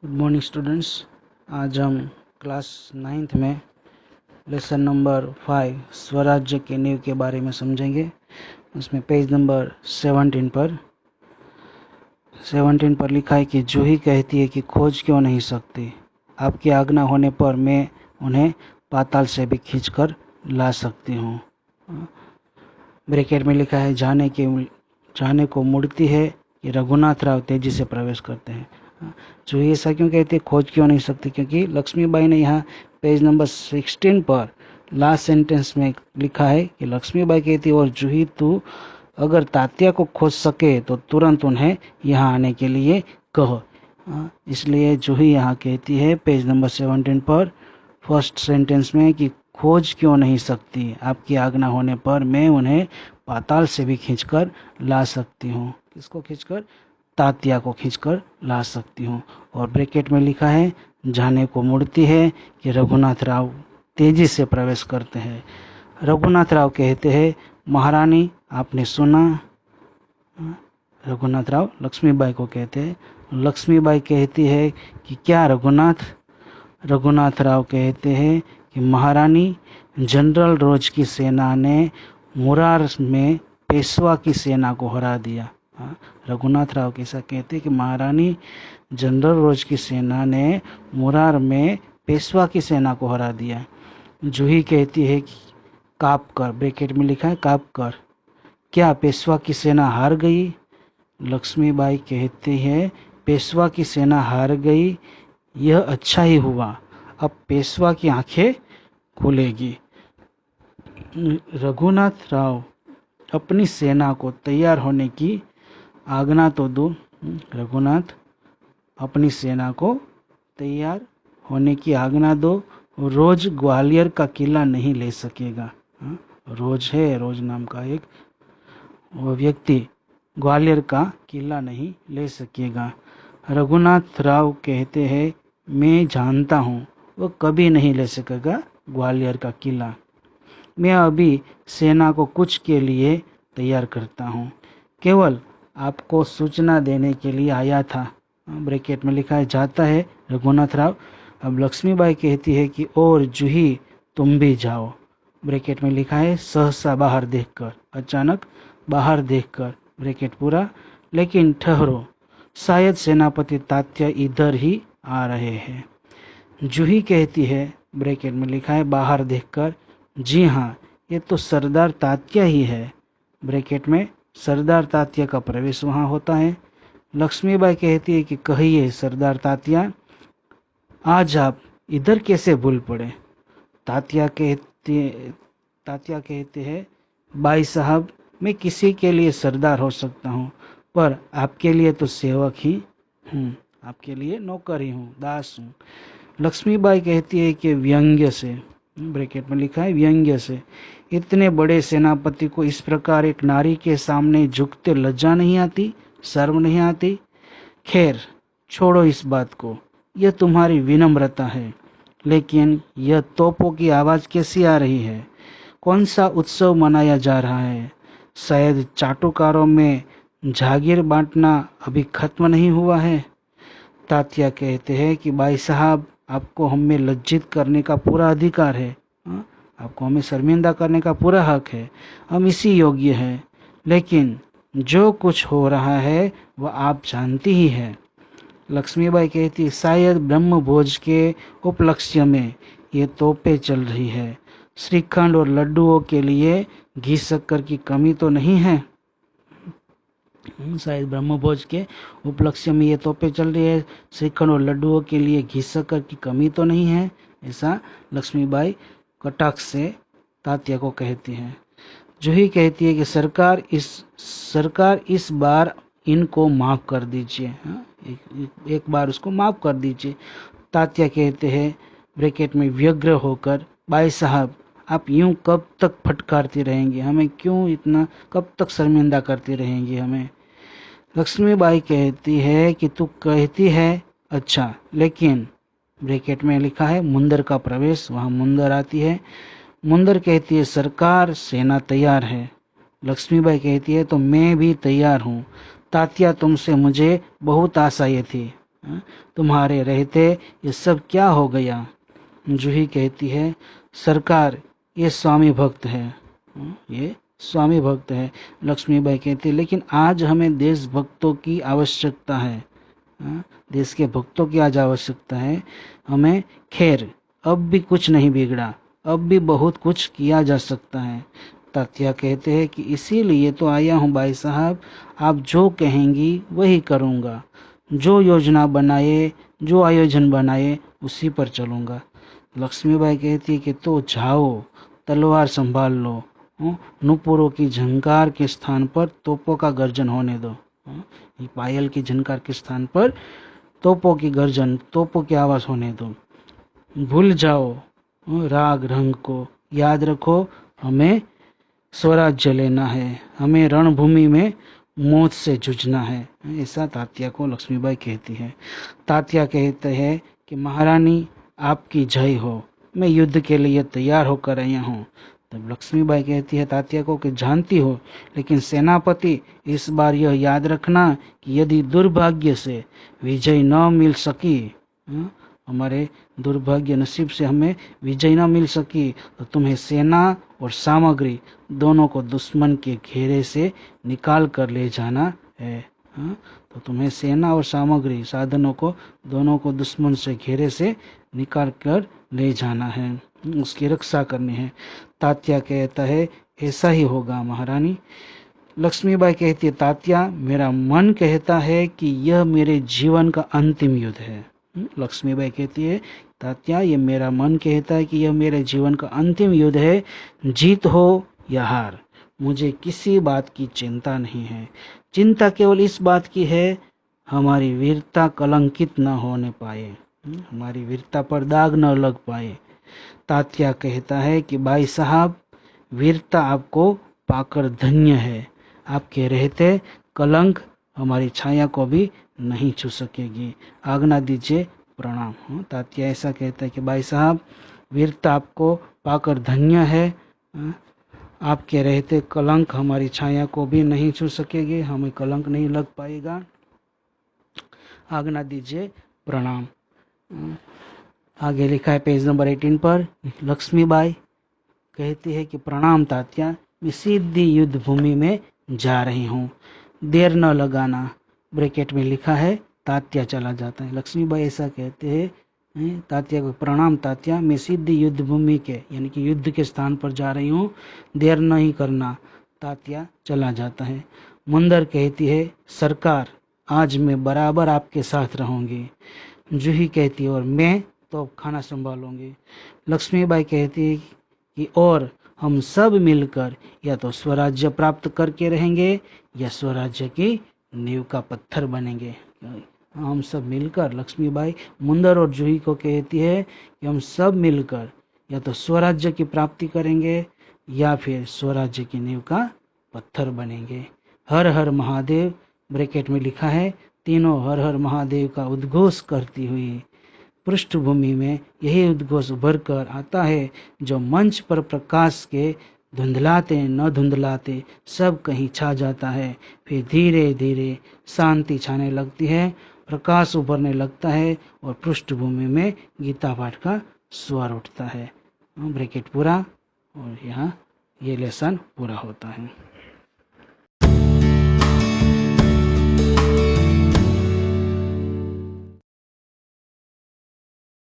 Good morning students. आज हम class 9th में लेसन नंबर 5 स्वराज्य के नींव के बारे में समझेंगे। उसमें पेज नंबर 17 पर लिखा है कि जूही कहती है कि खोज क्यों नहीं सकती, आपकी आज्ञा होने पर मैं उन्हें पाताल से भी खींचकर ला सकती हूँ। ब्रैकेट में लिखा है जाने को मुड़ती है कि रघुनाथ राव तेजी से प्रवेश करते हैं। जो ऐसा क्यों कहते हैं, खोज क्यों नहीं सकती, क्योंकि लक्ष्मीबाई ने यहाँ पेज नंबर 16 पर लास्ट सेंटेंस में लिखा है कि लक्ष्मीबाई कहती है और जूही तू अगर तात्या को खोज सके तो तुरंत उन्हें यहाँ आने के लिए कहो। इसलिए जूही यहाँ कहती है पेज नंबर 17 पर फर्स्ट सेंटेंस में कि खोज क्यों नहीं सकती, आपकी आज्ञा होने पर मैं उन्हें पाताल से भी खींचकर ला सकती हूँ। किसको खींचकर? तात्या को खींचकर ला सकती हूँ। और ब्रैकेट में लिखा है जाने को मुड़ती है कि रघुनाथ राव तेजी से प्रवेश करते हैं। रघुनाथ राव कहते हैं महारानी आपने सुना। रघुनाथ राव लक्ष्मीबाई को कहते हैं। लक्ष्मीबाई कहती है कि क्या रघुनाथ? रघुनाथ राव कहते हैं कि महारानी जनरल रोज की सेना ने मुरार में पेशवा की सेना को हरा दिया। रघुनाथ राव कैसा कहते हैं कि महारानी जनरल रोज की सेना ने मुरार में पेशवा की सेना को हरा दिया। जूही कहती है कि काप कर, ब्रैकेट में लिखा है काप कर, क्या पेशवा की सेना हार गई? लक्ष्मीबाई कहती है पेशवा की सेना हार गई, यह अच्छा ही हुआ, अब पेशवा की आंखें खुलेगी। रघुनाथ राव अपनी सेना को तैयार होने की आज्ञा तो दो। रघुनाथ अपनी सेना को तैयार होने की आज्ञा दो, रोज ग्वालियर का किला नहीं ले सकेगा। रोज है, रोज नाम का एक वो व्यक्ति ग्वालियर का किला नहीं ले सकेगा। रघुनाथ राव कहते हैं मैं जानता हूँ वो कभी नहीं ले सकेगा ग्वालियर का किला, मैं अभी सेना को कुछ के लिए तैयार करता हूँ, केवल आपको सूचना देने के लिए आया था। ब्रैकेट में लिखा है जाता है रघुनाथ राव। अब लक्ष्मीबाई कहती है कि और जूही तुम भी जाओ। ब्रैकेट में लिखा है सहसा बाहर देखकर, अचानक बाहर देखकर, ब्रैकेट पूरा, लेकिन ठहरो शायद सेनापति तात्या इधर ही आ रहे हैं। जूही कहती है, ब्रैकेट में लिखा है बाहर देखकर, जी हाँ ये तो सरदार तात्या ही है। ब्रैकेट में सरदार तात्या का प्रवेश वहाँ होता है। लक्ष्मीबाई कहती है कि कहिए सरदार तात्या, आज आप इधर कैसे भूल पड़े? तात्या कहते हैं बाई साहब मैं किसी के लिए सरदार हो सकता हूँ पर आपके लिए तो सेवक ही हूँ, आपके लिए नौकर ही हूँ, दास हूँ। लक्ष्मीबाई कहती है कि व्यंग्य से, ब्रैकेट में लिखा है व्यंग्य से, इतने बड़े सेनापति को इस प्रकार एक नारी के सामने झुकते लज्जा नहीं आती, शर्म नहीं आती? खैर छोड़ो इस बात को, यह तुम्हारी विनम्रता है, लेकिन यह तोपों की आवाज़ कैसी आ रही है? कौन सा उत्सव मनाया जा रहा है? शायद चाटुकारों में जागीर बांटना अभी खत्म नहीं हुआ है। तात्या कहते हैं कि भाई साहब आपको हमें लज्जित करने का पूरा अधिकार है, आपको हमें शर्मिंदा करने का पूरा हक है, हम इसी योग्य हैं, लेकिन जो कुछ हो रहा है वह आप जानती ही है। लक्ष्मीबाई कहती शायद ब्रह्म भोज के उपलक्ष्य में ये तोपें चल रही है, श्रीखंड और लड्डुओं के लिए घी शक्कर की कमी तो नहीं है। शायद ब्रह्म भोज के उपलक्ष्य में ये तोपें चल रही है, श्रीखंड और लड्डुओं के लिए घी शक्कर की कमी तो नहीं है, ऐसा लक्ष्मीबाई कटाक्ष से तात्या को कहती है। जूही कहती है कि सरकार इस बार इनको माफ कर दीजिए, एक बार उसको माफ कर दीजिए। तात्या कहते हैं ब्रैकेट में व्यग्र होकर, भाई साहब आप यूं कब तक फटकारती रहेंगे, हमें क्यों इतना, कब तक शर्मिंदा करती रहेंगी हमें? लक्ष्मीबाई कहती है कि तू कहती है अच्छा, लेकिन ब्रैकेट में लिखा है मुंदर का प्रवेश, वहाँ मुंदर आती है। मुंदर कहती है सरकार सेना तैयार है। लक्ष्मीबाई कहती है तो मैं भी तैयार हूँ, तात्या तुमसे मुझे बहुत आशाएं थी, तुम्हारे रहते ये सब क्या हो गया। जूही कहती है सरकार ये स्वामी भक्त है, ये स्वामी भक्त है। लक्ष्मीबाई कहती है लेकिन आज हमें देशभक्तों की आवश्यकता है, देश के भक्तों की आज आवश्यकता है हमें। खैर अब भी कुछ नहीं बिगड़ा, अब भी बहुत कुछ किया जा सकता है। तात्या कहते हैं कि इसीलिए तो आया हूँ बाई साहब, आप जो कहेंगी वही करूँगा, जो योजना बनाए जो आयोजन बनाए उसी पर चलूँगा। लक्ष्मीबाई कहती है कि तो जाओ तलवार संभाल लो, नुपुरों की झंकार के स्थान पर तोपों का गर्जन होने दो। ये पायल की झंकार के स्थान पर तोपों की गर्जन, तोपों की आवाज होने दो। भूल जाओ राग रंग को, याद रखो हमें स्वराज्य लेना है, हमें रणभूमि में मौत से जूझना है। ऐसा तात्या को लक्ष्मीबाई कहती है। तात्या कहते हैं कि महारानी आपकी जय हो, मैं युद्ध के लिए तैयार होकर आया हूँ। तब लक्ष्मीबाई कहती है तात्या को कि जानती हो, लेकिन सेनापति इस बार यह याद रखना कि यदि दुर्भाग्य से विजय न मिल सकी, हमारे दुर्भाग्य नसीब से हमें विजय न मिल सकी, तो तुम्हें सेना और सामग्री दोनों को दुश्मन के घेरे से निकाल कर ले जाना है। तो तुम्हें सेना और सामग्री साधनों को दोनों को दुश्मन से घेरे से निकाल कर ले जाना है, उसकी रक्षा करनी है। तात्या कहता है ऐसा ही होगा महारानी। लक्ष्मीबाई कहती है तात्या मेरा मन कहता है कि यह मेरे जीवन का अंतिम युद्ध है। लक्ष्मीबाई कहती है तात्या ये मेरा मन कहता है कि यह मेरे जीवन का अंतिम युद्ध है, जीत हो या हार मुझे किसी बात की चिंता नहीं है। चिंता केवल इस बात की है हमारी वीरता कलंकित न होने पाए, हमारी वीरता पर दाग न लग पाए। तात्या कहता है कि भाई साहब वीरता आपको पाकर धन्य है, आपके रहते कलंक हमारी छाया को भी नहीं छू सकेगी, आज्ञा दीजिए प्रणाम। तात्या ऐसा कहता है कि भाई साहब वीरता आपको पाकर धन्य है, आपके रहते कलंक हमारी छाया को भी नहीं छू सकेगी, हमें कलंक नहीं लग पाएगा, आज्ञा दीजिए प्रणाम। आगे लिखा है पेज नंबर 18 पर लक्ष्मीबाई कहती है कि प्रणाम तात्या, मैं सीधी युद्ध भूमि में जा रही हूँ, देर न लगाना। ब्रैकेट में लिखा है तात्या चला जाता है। लक्ष्मीबाई ऐसा कहते हैं तात्या को प्रणाम तात्या, मैं सीधी युद्ध भूमि के यानी कि युद्ध के स्थान पर जा रही हूँ, देर नहीं करना। तात्या चला जाता है। मुंदर कहती है सरकार आज मैं बराबर आपके साथ रहूंगी। जूही कहती है और मैं तो खाना संभालूंगी। लक्ष्मीबाई कहती है कि और हम सब मिलकर या तो स्वराज्य प्राप्त करके रहेंगे या स्वराज्य की नींव का पत्थर बनेंगे। हम सब मिलकर, लक्ष्मीबाई मुंदर और जूही को कहती है कि हम सब मिलकर या तो स्वराज्य की प्राप्ति करेंगे या फिर स्वराज्य की नींव का पत्थर बनेंगे। हर हर महादेव ब्रैकेट में लिखा है तीनों हर हर महादेव का उद्घोष करती हुई पृष्ठभूमि में यही उद्घोष उभर कर आता है जो मंच पर प्रकाश के धुंधलाते न धुंधलाते सब कहीं छा जाता है। फिर धीरे धीरे शांति छाने लगती है, प्रकाश उभरने लगता है और पृष्ठभूमि में गीता पाठ का स्वर उठता है। ब्रैकेट पूरा और यहाँ ये लेसन पूरा होता है।